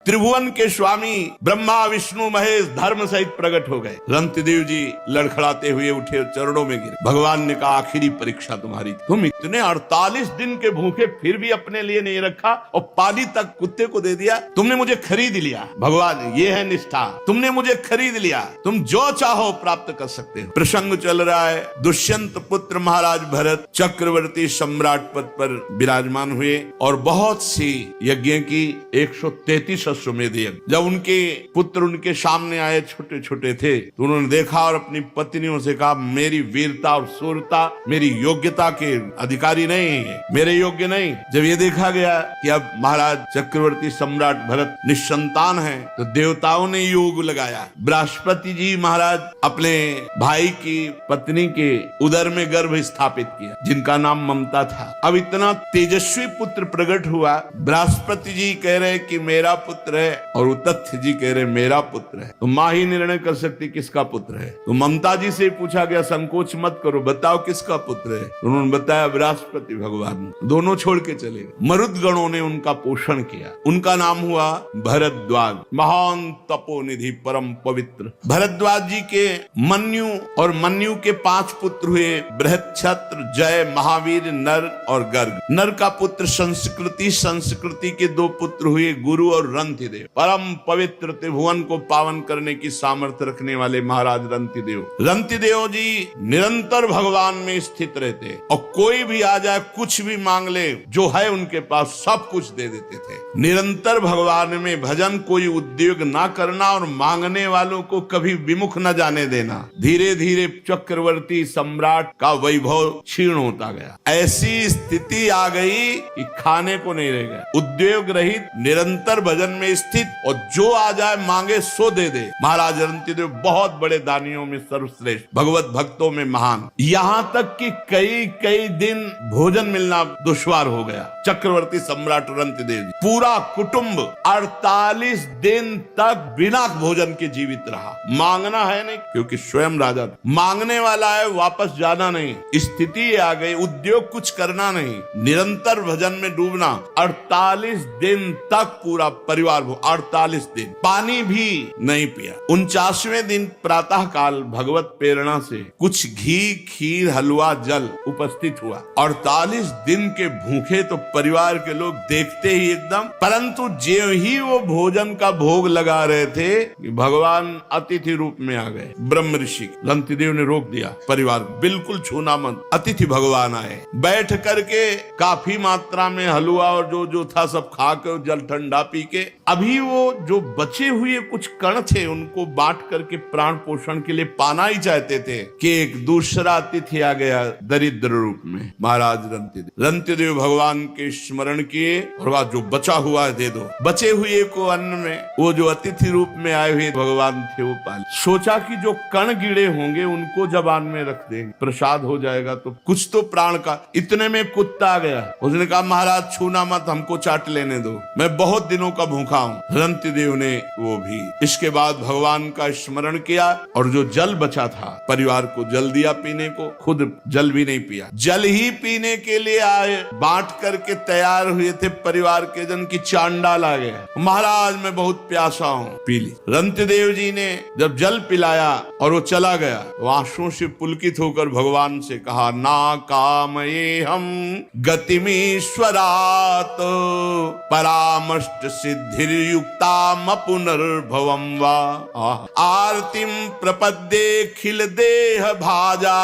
त्रिभुवन के स्वामी ब्रह्मा विष्णु महेश धर्म सहित प्रकट हो गए। रंतिदेव जी लड़खड़ाते हुए उठे, चरणों में गिरे। भगवान ने कहा आखिरी परीक्षा तुम्हारी, तुम इतने 48 दिन के भूखे फिर भी अपने लिए नहीं रखा और पानी तक कुत्ते को दे दिया। तुमने मुझे खरीद लिया भगवान, ये है निष्ठा, तुमने मुझे खरीद लिया, तुम जो चाहो प्राप्त कर सकते हो। प्रसंग चल रहा है, दुष्यंत पुत्र महाराज भरत चक्रवर्ती सम्राट पद पर विराजमान हुए और बहुत सी यज्ञ की 133 अश्वमेध यज्ञ। जब उनके पुत्र उनके सामने आए, छोटे छोटे थे, तो उन्होंने देखा और अपनी पत्नियों से कहा मेरी वीरता और शूरता मेरी योग्यता के अधिकारी नहीं है, मेरे योग्य नहीं। जब ये देखा गया कि अब महाराज चक्रवर्ती सम्राट भरत निसंतान है, तो देवताओं ने योग लगाया। बृहस्पति जी महाराज अपने भाई की पत्नी के उदर में गर्भ स्थापित किया, जिनका नाम ममता था। अब इतना तेजस्वी पुत्र प्रकट हुआ, बृहस्पति जी कह रहे कि मेरा पुत्र है और तथ्य जी कह रहे मेरा पुत्र है। तो माँ ही निर्णय कर सकती किसका पुत्र है। तो ममता जी से पूछा गया संकोच मत करो, बताओ किसका पुत्र है। तो उन्होंने बताया बृहस्पति भगवान। दोनों छोड़ के चले गए। मरुद गणों ने उनका पोषण किया। उनका नाम हुआ भरद्वाज, महान तपोनिधि परम पवित्र। भरद्वाज जी के मन्यु और मन्यु के 5 पुत्र हुए, बृहच्छत्र, जय, महावीर, नर और गर्ग। नर का पुत्र संस्कृति, संस्कृति के 2 पुत्र हुए, गुरु और रंतिदेव। परम पवित्र त्रिभुवन को पावन करने की सामर्थ्य रखने वाले महाराज रंतिदेव। रंतिदेव जी निरंतर भगवान में स्थित रहते और कोई भी आ जाए कुछ भी मांग ले, जो है उनके पास सब कुछ दे देते थे। निरंतर भगवान में भजन, कोई उद्योग ना करना और मांगने वालों को कभी विमुख न जाने देना। धीरे धीरे चक्रवर्ती सम्राट का वैभव क्षीण होता गया। ऐसी स्थिति आ गई कि खाने को नहीं रह गया। उद्योग रहित, निरंतर भजन में स्थित और जो आ जाए मांगे सो दे दे। महाराज रंतिदेव बहुत बड़े दानियों में सर्वश्रेष्ठ, भगवत भक्तों में महान। यहाँ तक कि कई कई दिन भोजन मिलना दुश्वार हो गया। चक्रवर्ती सम्राट रंतिदेव जी पूरा कुटुंब 48 दिन तक बिना भोजन के जीवित रहा। मांगना है नहीं, क्योंकि स्वयं राजा था। मांगने वाला है, वापस जाना नहीं। स्थिति आ गई, उद्योग कुछ करना नहीं, निरंतर भजन में डूबना। 48 दिन तक पूरा परिवार 48 दिन पानी भी नहीं पिया। 49वें दिन प्रातः काल भगवत प्रेरणा से कुछ घी, खीर, हलवा, जल उपस्थित हुआ। 48 दिन के भूखे तो परिवार के लोग देखते ही एकदम, परंतु जो ही वो भोजन का भोग लगा रहे थे, भगवान अतिथि रूप में आ गए। ब्रह्म ऋषि रंतिदेव ने रोक दिया, परिवार बिल्कुल छूना मत, अतिथि भगवान आए। बैठ करके काफी मात्रा में हलवा और जो जो था सब खा के, जल ठंडा पी के, अभी वो जो बचे हुए कुछ कण थे उनको बांट करके प्राण पोषण के लिए पाना ही चाहते थे कि एक दूसरा अतिथि आ गया दरिद्र रूप में, महाराज रंतिदेव। रंतिदेव भगवान के स्मरण किए और वह जो बचा हुआ है दे दो। बचे हुए को अन्न में वो जो अतिथि रूप में आए हुए भगवान थे वो पाले। सोचा कि जो कण गिरे होंगे उनको जबान में रख देंगे, प्रसाद हो जाएगा तो कुछ तो प्राण का। इतने में कुत्ता आ गया, उसने कहा महाराज छूना मत, हमको चाट लेने दो, मैं बहुत दिनों का भूखा हूँ। रंतिदेव ने वो भी। इसके बाद भगवान का स्मरण किया और जो जल बचा था परिवार को जल दिया पीने को, खुद जल भी नहीं पिया। जल ही पीने के लिए आए, बांट करके तैयार हुए थे परिवार के जन की चांडाल आ गया, महाराज मैं बहुत प्यासा हूँ, पी ली। रंतिदेव जी ने जब जल पिलाया और वो चला गया, वो आंसुओं से पुलकित होकर भगवान से कहा ना कामये हम गतिमीश्वरात परामष्ट सिद्धिर्युक्ताम पुनर्भवम वा आरतिम प्रपद्ये खिल देह भाजा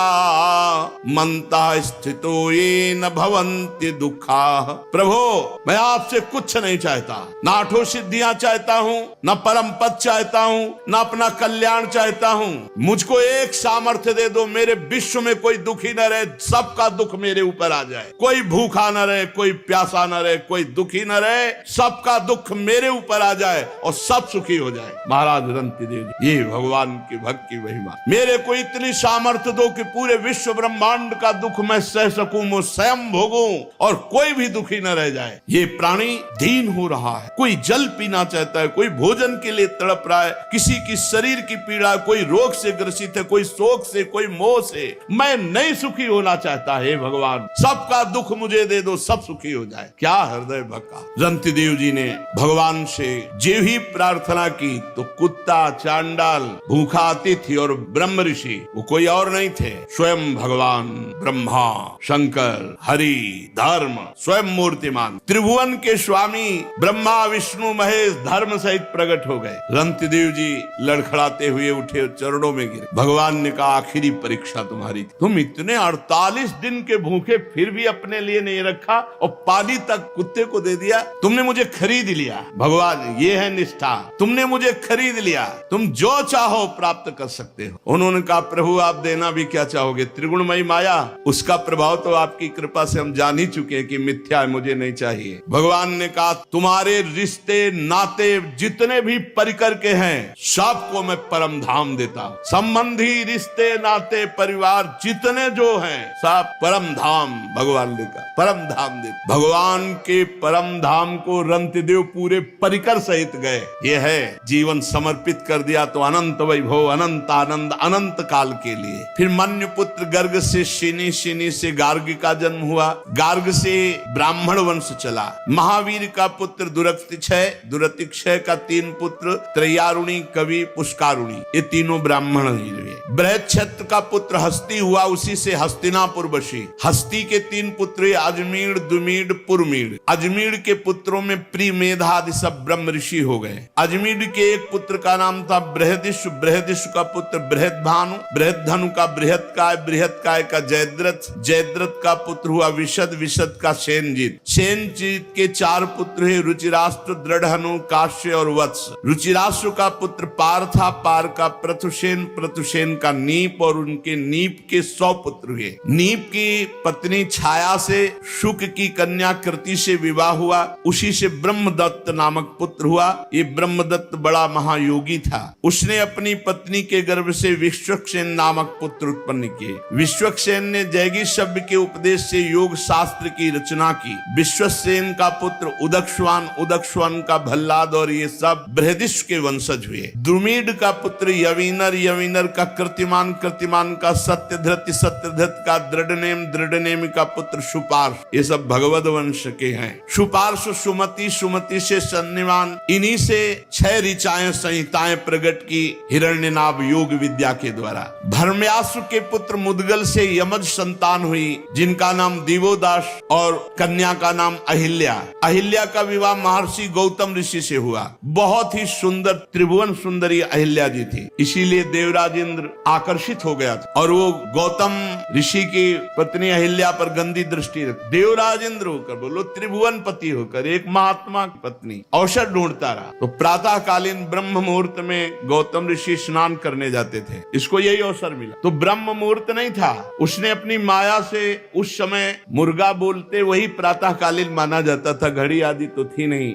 मंता स्थितो ये न भवन्ति दुखा। प्रभो मैं आपसे कुछ नहीं चाहता, ना आठों सिद्धियां चाहता हूँ, ना परम पद चाहता हूँ, ना अपना कल्याण चाहता हूँ। मुझको एक सामर्थ्य दे दो, मेरे विश्व में कोई दुखी न रहे, सबका दुख मेरे ऊपर आ जाए। कोई भूखा न रहे, कोई प्यासा न रहे, कोई दुखी न रहे, सबका दुख मेरे ऊपर आ जाए और सब सुखी हो जाए। महाराज रंतिदेव जी, ये भगवान की भक्त की महिमा। मेरे को इतनी सामर्थ्य दो कि पूरे विश्व ब्रह्मांड का दुख मैं सह सकूं, मैं स्वयं भोगूं और कोई भी दुखी न रह जाए। ये प्राणी दीन हो रहा है, कोई जल पीना चाहता है, कोई भोजन के लिए तड़प रहा है, किसी की शरीर की पीड़ा, कोई रोग से ग्रसित है, कोई शोक से, कोई मोह से। मैं नहीं सुखी होना चाहता, हे भगवान सबका दुख मुझे दे दो, सब सुखी हो जाए। क्या हृदय भक्का। रंतिदेव जी ने भगवान भगवान से जे ही प्रार्थना की तो कुत्ता, चांडाल, भूखा अतिथि और ब्रह्म ऋषि, वो कोई और नहीं थे, स्वयं भगवान ब्रह्मा, शंकर, हरि, धर्म, स्वयं मूर्तिमान त्रिभुवन के स्वामी ब्रह्मा विष्णु महेश धर्म सहित प्रकट हो गए। रंतिदेव जी लड़खड़ाते हुए उठे, चरणों में गिरे। भगवान ने कहा आखिरी परीक्षा तुम्हारी थी। तुम इतने 48 दिन के भूखे फिर भी अपने लिए नहीं रखा और पानी तक कुत्ते को दे दिया। तुमने मुझे खरीद लिया भगवान, ये है निष्ठा। तुमने मुझे खरीद लिया, तुम जो चाहो प्राप्त कर सकते हो। उन्होंने कहा प्रभु आप देना भी क्या चाहोगे? त्रिगुणमयी माया, उसका प्रभाव तो आपकी कृपा से हम जान ही चुके हैं कि मिथ्या है, मुझे नहीं चाहिए। भगवान ने कहा तुम्हारे रिश्ते नाते जितने भी परिकर के हैं सबको मैं परम धाम देता हूं। संबंधी, रिश्ते, नाते, परिवार जितने जो हैं सब परम धाम भगवान ने कहा परम धाम दे। भगवान के परम धाम को रंतिदेव पूरे परिकर सहित गए। ये है जीवन समर्पित कर दिया तो अनंत वैभव, अनंत आनंद, अनंत काल के लिए। फिर मन्य पुत्र गर्ग से शिनी, शिनी से गार्ग का जन्म हुआ, गार्ग से ब्राह्मण वंश चला। महावीर का पुत्र दुरतिक्षय, दुरतिक्षय का 3 पुत्र त्रयारुणी, कवि, पुष्कारुणी, ये तीनों ब्राह्मण ही हुए। बृहच्छत्र का पुत्र हस्ती हुआ, उसी से हस्तिनापुर बसी। हस्ती के 3 पुत्र अजमीर, दुमीड, पुरमीड। अजमीर के पुत्रों में प्री, मेधा आदि सब ब्रह्म ऋषि हो गए। अजमीर के एक पुत्र का नाम था बृहदिश, बृहदिश का पुत्र बृहदभानु, बृहदधनु का बृहत्काय, बृहत्काय का जयद्रथ, जयद्रथ का पुत्र हुआ विशद, विशद का सेनजीत। सेनजीत के 4 पुत्र है रुचिराष्ट्र, दृढ़हनु, काश्य और वत्स। रुचिराष्ट्र का पुत्र पार था, पार का प्रथुसेन, प्रथुसेन का नीप और उनके नीप के 100 पुत्र हुए। नीप की पत्नी छाया से शुक की कन्या कृति से विवाह हुआ, उसी से ब्रह्मदत्त नामक पुत्र हुआ। ये ब्रह्मदत्त बड़ा महायोगी था। उसने अपनी पत्नी के गर्भ से विश्वक्सेन नामक पुत्र उत्पन्न किए। विश्वक्सेन ने जैगी शब्द के उपदेश से योग शास्त्र की रचना की। विश्वसेन का पुत्र उदक्षवान, उदक्षवान का भल्लाद और ये सब बृहदिश के वंशज हुए। द्रुमीड का पुत्र यवीनर, यवीनर का कृतिमान, कृतिमान का सत्यधृत, सत्यधृत का दृढ़नेम, दृढ़नेम का पुत्र सुपार्श, ये सब भगवद वंश के हैं। सुपार्श सुमति, सुमति से सन्निवान, इन्हीं से 6 ऋचाएं संहिताएं प्रकट की हिरण्यनाभ योग विद्या के द्वारा। धर्म्यासु के पुत्र मुदगल से यमज संतान हुई, जिनका नाम दिवोदास और कन्या का नाम अहिल्या। अहिल्या का विवाह महर्षि गौतम ऋषि से हुआ। बहुत ही सुंदर त्रिभुवन सुंदरी अहिल्या जी थी, इसीलिए देवराज इंद्र आकर्षित हो गया था और वो गौतम ऋषि की पत्नी अहिल्या पर गंदी दृष्टि रख। देवराज इंद्र होकर, बोलो त्रिभुवन पति होकर, एक महात्मा की पत्नी अवसर ढूंढता रहा। तो प्रातः कालीन ब्रह्म मुहूर्त में गौतम ऋषि स्नान करने जाते थे, इसको यही अवसर मिला। तो ब्रह्म मुहूर्त नहीं था, उसने अपनी माया से उस समय मुर्गा बोलते वही प्रातः कालीन माना जाता था, घड़ी आदि तो थी नहीं।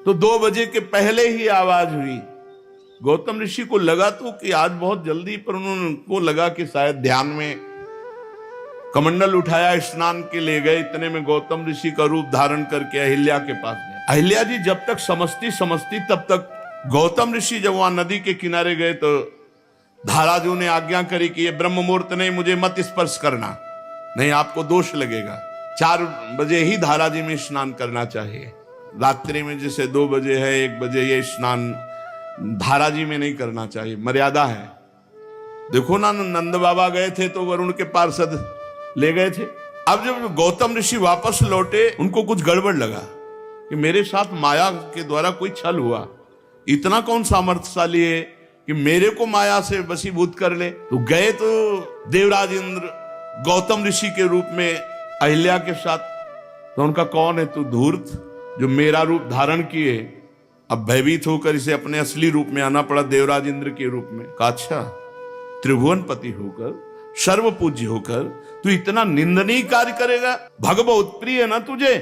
तो 2 बजे के पहले ही आवाज हुई। गौतम ऋषि को लगा तो कि आज बहुत जल्दी, पर उनको लगा कि शायद ध्यान में कमंडल उठाया, स्नान के ले गए। इतने में गौतम ऋषि का रूप धारण करके अहिल्या के पास गए। अहिल्या जी जब तक समझती तब तक गौतम ऋषि जब वहां नदी के किनारे गए तो धाराजू ने आज्ञा करी कि ये ब्रह्म मुहूर्त नहीं, मुझे मत स्पर्श करना, नहीं आपको दोष लगेगा। 4 बजे ही धाराजी में स्नान करना चाहिए। रात्रि में जैसे 2 बजे है, 1 बजे ये स्नान धाराजी में नहीं करना चाहिए, मर्यादा है। देखो ना, नंद बाबा गए थे तो वरुण के पार्षद ले गए थे। अब जब गौतम ऋषि वापस लौटे, उनको कुछ गड़बड़ लगा कि मेरे साथ माया के द्वारा कोई छल हुआ। इतना कौन सामर्थ्यशाली है कि मेरे को माया से वशीभूत कर ले? तो गए तो देवराज इंद्र गौतम ऋषि के रूप में अहिल्या के साथ। तो उनका कौन है तू धूर्त, जो मेरा रूप धारण किए? अब भयभीत होकर इसे अपने असली रूप में आना पड़ा, देवराज इंद्र के रूप में। कहा अच्छा, त्रिभुवन पति होकर, सर्व पूज्य होकर तू इतना निंदनीय कार्य करेगा? भग बहुत प्रिय है ना तुझे,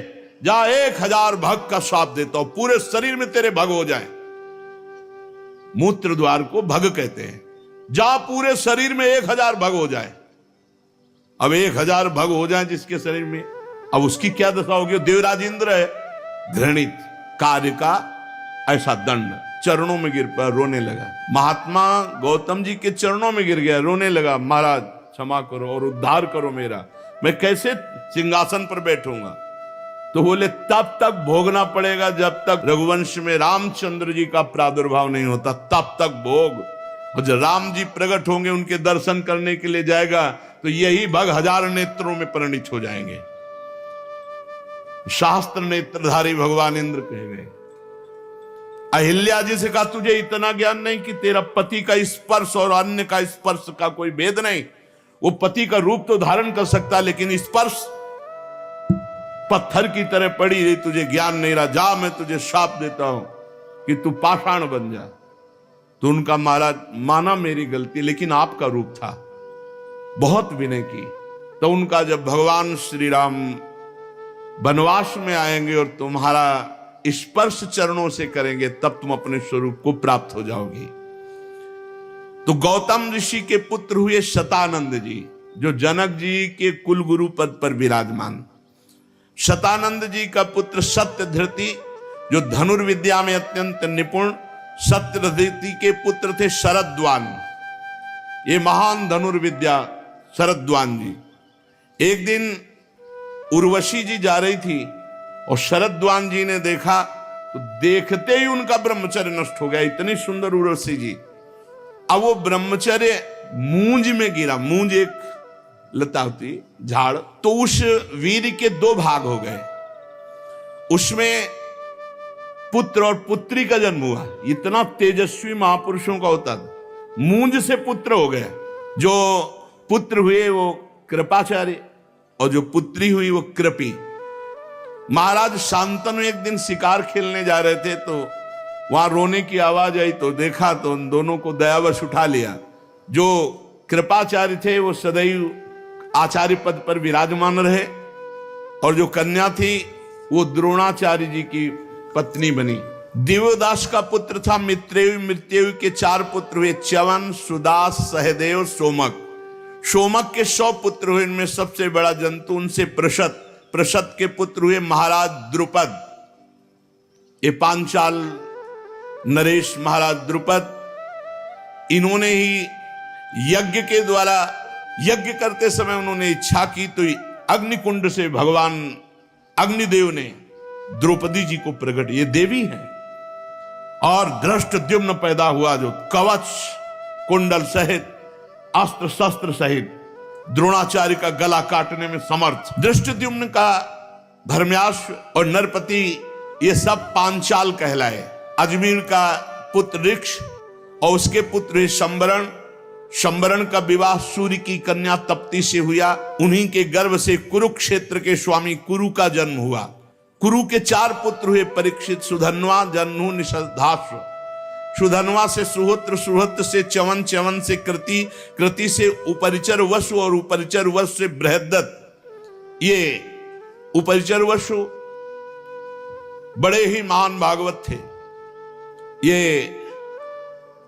जा 1000 भग का श्राप देता हूं, पूरे शरीर में तेरे भग हो जाए। मूत्र द्वार को भग कहते हैं। जा पूरे शरीर में 1000 भग हो जाए। अब 1000 भग हो जाए जिसके शरीर में, अब उसकी क्या दशा होगी? देवराज इंद्र है, घृणित कार्य का ऐसा दंड। चरणों में गिर पर रोने लगा। महात्मा गौतम जी के चरणों में गिर गया, रोने लगा, महाराज क्षमा करो और उद्धार करो मेरा, मैं कैसे सिंहासन पर बैठूंगा? तो बोले तब तक भोगना पड़ेगा जब तक रघुवंश में रामचंद्र जी का प्रादुर्भाव नहीं होता, तब तक भोग। और जब राम जी प्रकट होंगे, उनके दर्शन करने के लिए जाएगा, तो यही भग हजार नेत्रों में परिणित हो जाएंगे। शास्त्र नेत्रधारी भगवान इंद्र कहे गए। अहिल्या जी से कहा तुझे इतना ज्ञान नहीं कि तेरा पति का स्पर्श और अन्य का स्पर्श का कोई भेद नहीं। वो पति का रूप तो धारण कर सकता, लेकिन स्पर्श पत्थर की तरह पड़ी रही, तुझे ज्ञान नहीं रहा। जा, मैं तुझे शाप देता हूं कि तू पाषाण बन जा। तो उनका महाराज माना मेरी गलती, लेकिन आपका रूप था, बहुत विनय की। तो उनका जब भगवान श्री राम वनवास में आएंगे और तुम्हारा स्पर्श चरणों से करेंगे, तब तुम अपने स्वरूप को प्राप्त हो जाओगी। तो गौतम ऋषि के पुत्र हुए शतानंद जी, जो जनक जी के कुल गुरु पद पर विराजमान। शतानंद जी का पुत्र सत्यधृति, जो धनुर्विद्या में अत्यंत निपुण। सत्यधृति के पुत्र थे शरद्वान, ये महान धनुर्विद्या शरद्वान जी। एक दिन उर्वशी जी जा रही थी और शरद्वान जी ने देखा, तो देखते ही उनका ब्रह्मचर्य नष्ट हो गया। इतनी सुंदर उर्वशी जी। अब वो ब्रह्मचर्य मूंज में गिरा। मूंज एक लता होती, झाड़। तो उस वीर के दो भाग हो गए, उसमें पुत्र और पुत्री का जन्म हुआ। इतना तेजस्वी महापुरुषों का होता था। मूंज से पुत्र हो गए। जो पुत्र हुए वो कृपाचार्य और जो पुत्री हुई वो कृपी। महाराज शांतनु एक दिन शिकार खेलने जा रहे थे, तो वहां रोने की आवाज आई, तो देखा तो उन दोनों को दयावश उठा लिया। जो कृपाचार्य थे वो सदैव आचार्य पद पर विराजमान रहे, और जो कन्या थी वो द्रोणाचार्य जी की पत्नी बनी। दिव्यदास का पुत्र था मित्रेय। मृत्यु के 4 पुत्र हुए, च्यवन, सुदास, सहदेव, सोमक। सोमक के 100 पुत्र हुए, इनमें सबसे बड़ा जंतु उनसे प्रशत। प्रशत के पुत्र हुए महाराज द्रुपद। ये पांचाल नरेश महाराज द्रुपद, इन्होंने ही यज्ञ के द्वारा, यज्ञ करते समय उन्होंने इच्छा की, तो अग्निकुंड से भगवान अग्निदेव ने द्रौपदी जी को प्रकट, ये देवी है। और धृष्टद्युम्न पैदा हुआ, जो कवच कुंडल सहित, अस्त्र शस्त्र सहित द्रोणाचार्य का गला काटने में समर्थ। धृष्टद्युम्न का धर्म्याश्व और नरपति, ये सब पांचाल कहलाए। अजमेर का पुत्र ऋक्ष और उसके पुत्र शंबरण। शंबरण का विवाह सूर्य की कन्या तप्ती से हुआ। उन्हीं के गर्भ से कुरुक्षेत्र के स्वामी कुरु का जन्म हुआ। कुरु के 4 पुत्र हुए, परीक्षित, सुधन्वा, जन्नु, निषधाश्व। सुधन्वा से सुहोत्र, सुहोत्र से च्यवन, च्यवन से कृति, कृति से उपरिचर वसु और उपरिचर वसु से बृहद्दत्त। ये उपरिचर वसु बड़े ही महान भागवत थे। ये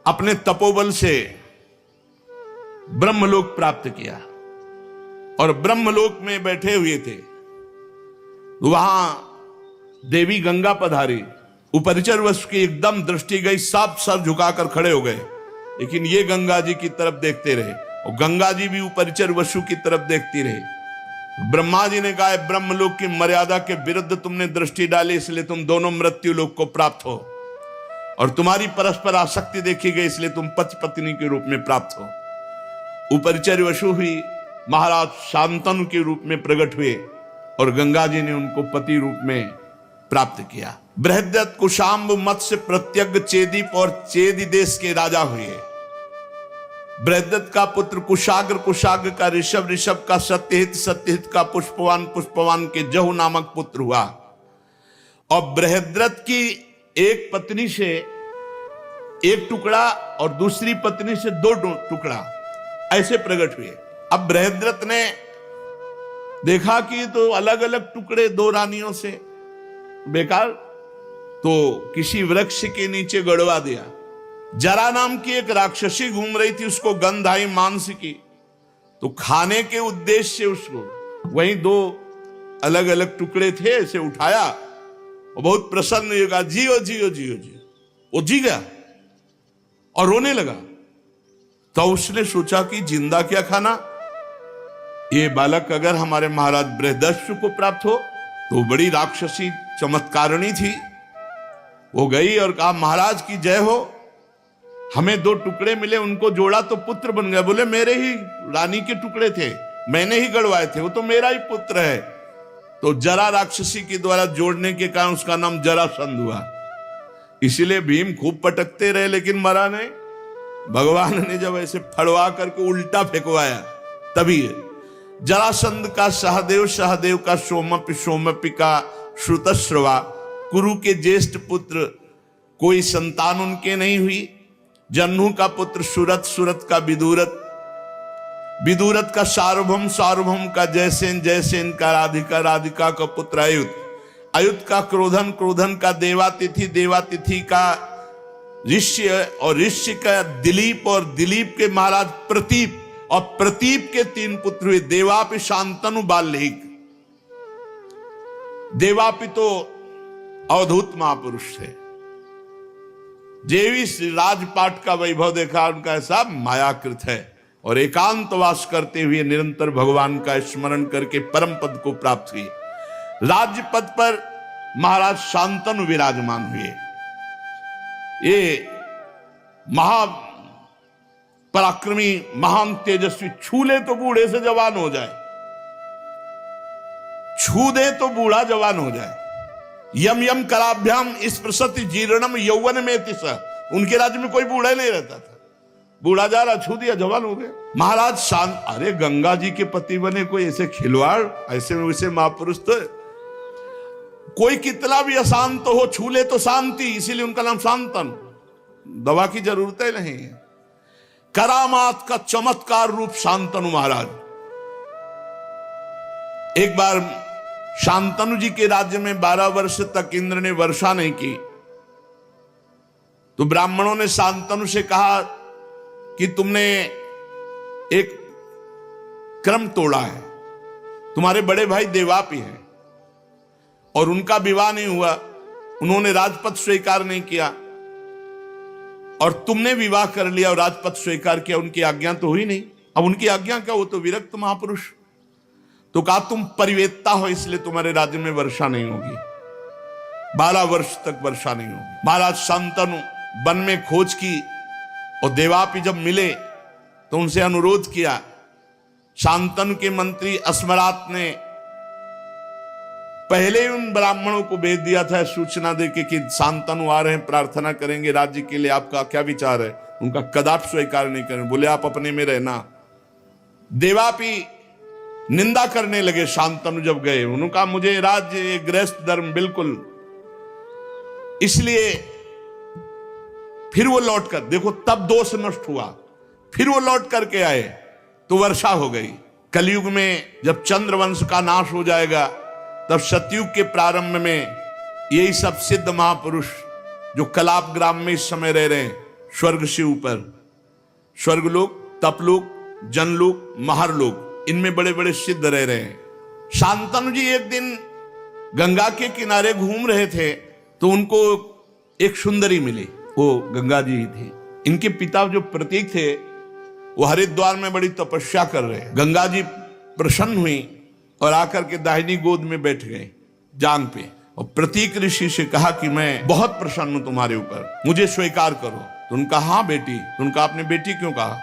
अपने तपोबल से ब्रह्मलोक प्राप्त किया और ब्रह्मलोक में बैठे हुए थे। वहां देवी गंगा पधारी। उपरिचर वसु की एकदम दृष्टि गई, सब सर झुकाकर खड़े हो गए, लेकिन ये गंगा जी की तरफ देखते रहे और गंगा जी भी उपरिचर वसु की तरफ देखती रही। ब्रह्मा जी ने कहा, ब्रह्मलोक की मर्यादा के विरुद्ध तुमने दृष्टि डाली, इसलिए तुम दोनों मृत्यु लोक को प्राप्त हो, और तुम्हारी परस्पर आसक्ति देखी गई, इसलिए तुम पति पत्नी के रूप में प्राप्त हो। उपरिचर वसु हुई, महाराज शांतनु के रूप में प्रकट हुए और गंगा जी ने उनको पति रूप में प्राप्त किया। बृहद्दत्त कुशाम्ब मत्स्य प्रत्यग्र चेदीप और चेदी देश के राजा हुए। बृहद्दत्त का पुत्र कुशाग्र, कुशाग्र का ऋषभ, ऋषभ का सत्यहित, सत्यहित का पुष्पवान, पुष्पवान के जहु नामक पुत्र हुआ। और बृहद्रथ की एक पत्नी से एक टुकड़ा और दूसरी पत्नी से 2 टुकड़ा ऐसे प्रकट हुए। अब बृहद्रथ ने देखा कि तो अलग अलग टुकड़े 2 रानियों से बेकार, तो किसी वृक्ष के नीचे गड़वा दिया। जरा नाम की एक राक्षसी घूम रही थी, उसको गंध आई मांस की, तो खाने के उद्देश्य से उसको वहीं 2 अलग अलग टुकड़े थे ऐसे उठाया और बहुत प्रसन्न होगा, जियो जियो जियो जियो। वो जी गया और रोने लगा। तो उसने सोचा कि जिंदा क्या खाना, ये बालक अगर हमारे महाराज बृहदस्यु को प्राप्त हो तो बड़ी राक्षसी चमत्कारिणी थी, वो गई और कहा महाराज की जय हो, हमें 2 टुकड़े मिले, उनको जोड़ा तो पुत्र बन गया। बोले मेरे ही रानी के टुकड़े थे, मैंने ही गड़वाए थे, वो तो मेरा ही पुत्र है। तो जरा राक्षसी के द्वारा जोड़ने के कारण उसका नाम जरासंध हुआ। इसीलिए भीम खूब पटकते रहे लेकिन मरा नहीं। भगवान ने जब ऐसे फड़वा करके उल्टा फेंकवाया तभी जरासंध का सहदेव, सहदेव का सोमपि, सोमपि का श्रुतश्रवा, कुरु के ज्येष्ठ पुत्र कोई संतान उनके नहीं हुई। जन्नू का पुत्र सुरत, सुरत का विदुरत, विदुरत का सार्वभौम, सार्वभौम का जयसेन, जयसेन का राधिका, राधिका का पुत्र अयुत, अयुत का क्रोधन, क्रोधन का देवातिथि, देवातिथि का ऋष्य, और ऋष्य का दिलीप, और दिलीप के महाराज प्रतीप, और प्रतीप के 3 पुत्र हुए, देवापि, शांतनु, बाल्यहिक। देवापि तो अवधूत महापुरुष थे। जेवी राजपाट का वैभव देखा, उनका ऐसा मायाकृत है, और एकांतवास करते हुए निरंतर भगवान का स्मरण करके परम पद को प्राप्त हुए। राज्य पद पर महाराज शांतनु विराजमान हुए। ये महा पराक्रमी, महान तेजस्वी, छू ले तो बूढ़े से जवान हो जाए, छू दे तो बूढ़ा जवान हो जाए। यम यम कराभ्याम स्पृशति जीर्णम यौवन में तिस। उनके राज्य में कोई बूढ़ा नहीं रहता था, बूढ़ा जा रहा, छू दिया, जवान हो गया। महाराज शांत, अरे गंगा जी के पति बने कोई ऐसे खिलवाड़, ऐसे वैसे महापुरुष तो कोई कितना भी अशांत हो, छू ले तो शांति, इसीलिए उनका नाम शांतन। दवा की जरूरत ही नहीं है। करामात का चमत्कार रूप शांतनु महाराज। एक बार शांतनु जी के राज्य में 12 वर्ष तक इंद्र ने वर्षा नहीं की, तो ब्राह्मणों ने शांतनु से कहा कि तुमने एक क्रम तोड़ा है, तुम्हारे बड़े भाई देवापि हैं और उनका विवाह नहीं हुआ, उन्होंने राजपद स्वीकार नहीं किया, और तुमने विवाह कर लिया और राजपद स्वीकार किया, उनकी आज्ञा तो हुई नहीं। अब उनकी आज्ञा क्या, वो तो विरक्त महापुरुष। तो कहा तुम परिवेत्ता हो, इसलिए तुम्हारे राज्य में वर्षा नहीं होगी, 12 वर्ष तक वर्षा नहीं होगी। महाराज शांतनु वन में खोज की, और देवापि जब मिले तो उनसे अनुरोध किया। शांतनु के मंत्री अस्मरात ने पहले उन ब्राह्मणों को भेज दिया था सूचना देके कि शांतनु आ रहे हैं, प्रार्थना करेंगे राज्य के लिए, आपका क्या विचार है। उनका कदापि स्वीकार नहीं करें, बोले आप अपने में रहना। देवापि निंदा करने लगे शांतनु जब गए, उन्होंने कहा मुझे राज्य गृहस्थ धर्म बिल्कुल, इसलिए फिर वो लौट कर, देखो तब दोष नष्ट हुआ, फिर वो लौट करके आए तो वर्षा हो गई। कलयुग में जब चंद्रवंश का नाश हो जाएगा, तब सतयुग के प्रारंभ में यही सब सिद्ध महापुरुष जो कलाप ग्राम में इस समय रह रहे हैं, स्वर्ग से ऊपर, स्वर्गलोक, तपलोक, जनलोक, महारलोक, इनमें बड़े बड़े सिद्ध रह रहे हैं। शांतनु जी एक दिन गंगा के किनारे घूम रहे थे, तो उनको एक सुंदरी मिली, वो गंगा जी ही थी। इनके पिता जो प्रतीक थे वो हरिद्वार में बड़ी तपस्या कर रहे हैं। गंगा जी प्रसन्न हुई और आकर के दाहिनी गोद में बैठ गए जांग पे, और प्रतीक ऋषि से कहा कि मैं बहुत प्रसन्न हूं तुम्हारे ऊपर, मुझे स्वीकार करो। तो उनका हाँ बेटी। तो उनका आपने बेटी क्यों कहा?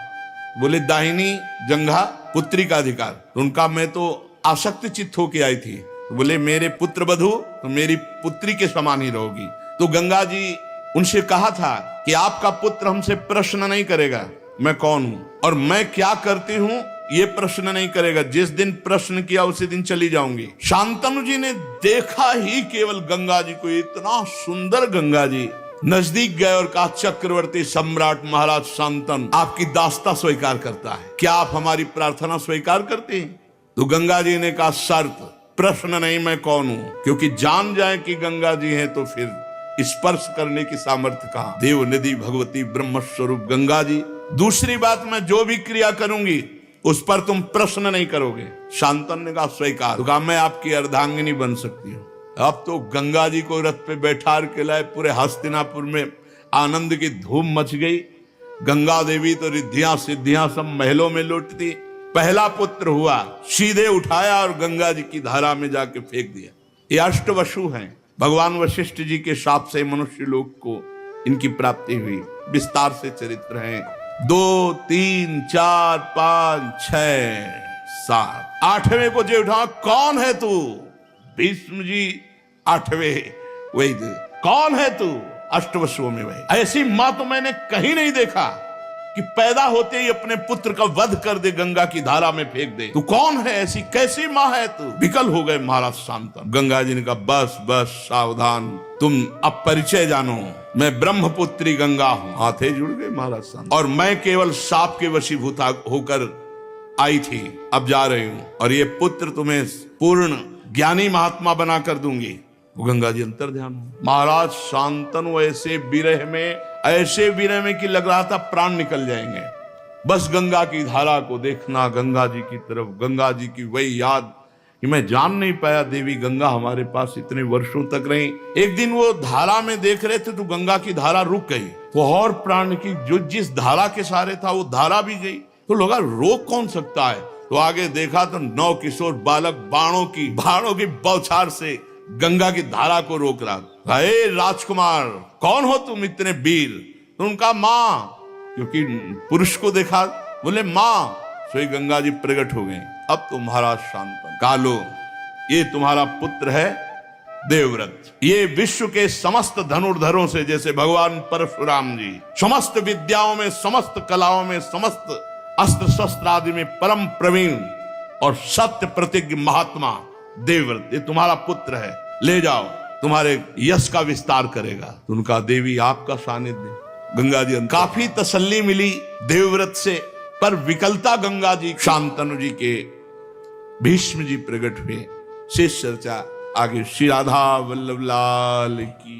बोले दाहिनी जंघा पुत्री का अधिकार। तो उनका मैं तो आसक्त चित्त होके आई थी। तो बोले मेरे पुत्र वधू तो मेरी पुत्री के समान ही रहोगी। तो गंगा जी उनसे कहा था कि आपका पुत्र हमसे प्रश्न नहीं करेगा मैं कौन हूं और मैं क्या करती हूं, ये प्रश्न नहीं करेगा। जिस दिन प्रश्न किया उसी दिन चली जाऊंगी। शांतनु जी ने देखा ही केवल गंगा जी को, इतना सुंदर गंगा जी, नजदीक गए और कहा चक्रवर्ती सम्राट महाराज शांतनु आपकी दास्ता स्वीकार करता है, क्या आप हमारी प्रार्थना स्वीकार करते हैं? तो गंगा जी ने कहा शर्त, प्रश्न नहीं मैं कौन हूं, क्योंकि जान जाए कि गंगा जी हैं तो फिर स्पर्श करने की सामर्थ्य कहां। देव निधि भगवती ब्रह्म स्वरूप गंगा जी। दूसरी बात, मैं जो भी क्रिया करूंगी उस पर तुम प्रश्न नहीं करोगे। शांतनु ने कहा स्वीकार। तो कहा मैं आपकी अर्धांगिनी बन सकती हूँ। अब तो गंगा जी को रथ पे बैठा के लाए, पूरे हस्तिनापुर में आनंद की धूम मच गई। गंगा देवी तो रिद्धियां सिद्धियां सब महलों में लौटती। पहला पुत्र हुआ, सीधे उठाया और गंगा जी की धारा में जाके फेंक दिया। ये अष्टवसु हैं। भगवान वशिष्ठ जी के शाप से मनुष्य लोक को इनकी प्राप्ति हुई। विस्तार से चरित्र है। 2, 3, 4, 5, 6, 7, 8वें को जो उठा, कौन है तू? भीष्म जी 8वें, वही कौन है तू? अष्टवसुओं में वही। ऐसी मां तो मैंने कहीं नहीं देखा कि पैदा होते ही अपने पुत्र का वध कर दे, गंगा की धारा में फेंक दे। तू कौन है? ऐसी कैसी मां है तू? विकल हो गए महाराज शांतनु। गंगा जी ने कहा बस बस सावधान, तुम अब परिचय जानो, मैं ब्रह्मपुत्री गंगा हूं। हाथे जुड़ गए महाराज शांतनु। और मैं केवल साप के वशीभूत होकर आई थी, अब जा रही हूं, और ये पुत्र तुम्हें पूर्ण ज्ञानी महात्मा बना कर दूंगी। गंगा जी अंतर ध्यान हो। महाराज शांतनु ऐसे विरह में कि लग रहा था प्राण निकल जाएंगे। बस गंगा की धारा को देखना, गंगा जी की तरफ, गंगा जी की वही याद कि मैं जान नहीं पाया देवी गंगा हमारे पास इतने वर्षों तक रही। एक दिन वो धारा में देख रहे थे तो गंगा की धारा रुक गई, तो और प्राण की जो जिस धारा के सहारे था वो धारा भी गई। तो लगा रोक कौन सकता है? तो आगे देखा तो 9 किशोर बालक बाणों की बौछार से गंगा की धारा को रोक रहा। हे राजकुमार, कौन हो तुम इतने वीर? तो उनका मां, क्योंकि पुरुष को देखा, बोले मां। सोई गंगा जी प्रकट हो गए। अब तो महाराज शांतनु, कालो ये तुम्हारा पुत्र है देवव्रत। ये विश्व के समस्त धनुर्धरों से, जैसे भगवान परशुराम जी समस्त विद्याओं में, समस्त कलाओं में, समस्त अस्त्र शस्त्र आदि में परम प्रवीण और सत्य प्रतिज्ञ महात्मा देवव्रत, ये तुम्हारा पुत्र है। ले जाओ, तुम्हारे यश का विस्तार करेगा। तो उनका देवी आपका सानिध्य। गंगा जी काफी तसल्ली मिली देवव्रत से, पर विकलता गंगा जी शांतनु जी के भीष्म जी प्रकट हुए। शेष चर्चा आगे। श्री राधा वल्लभ लाल की।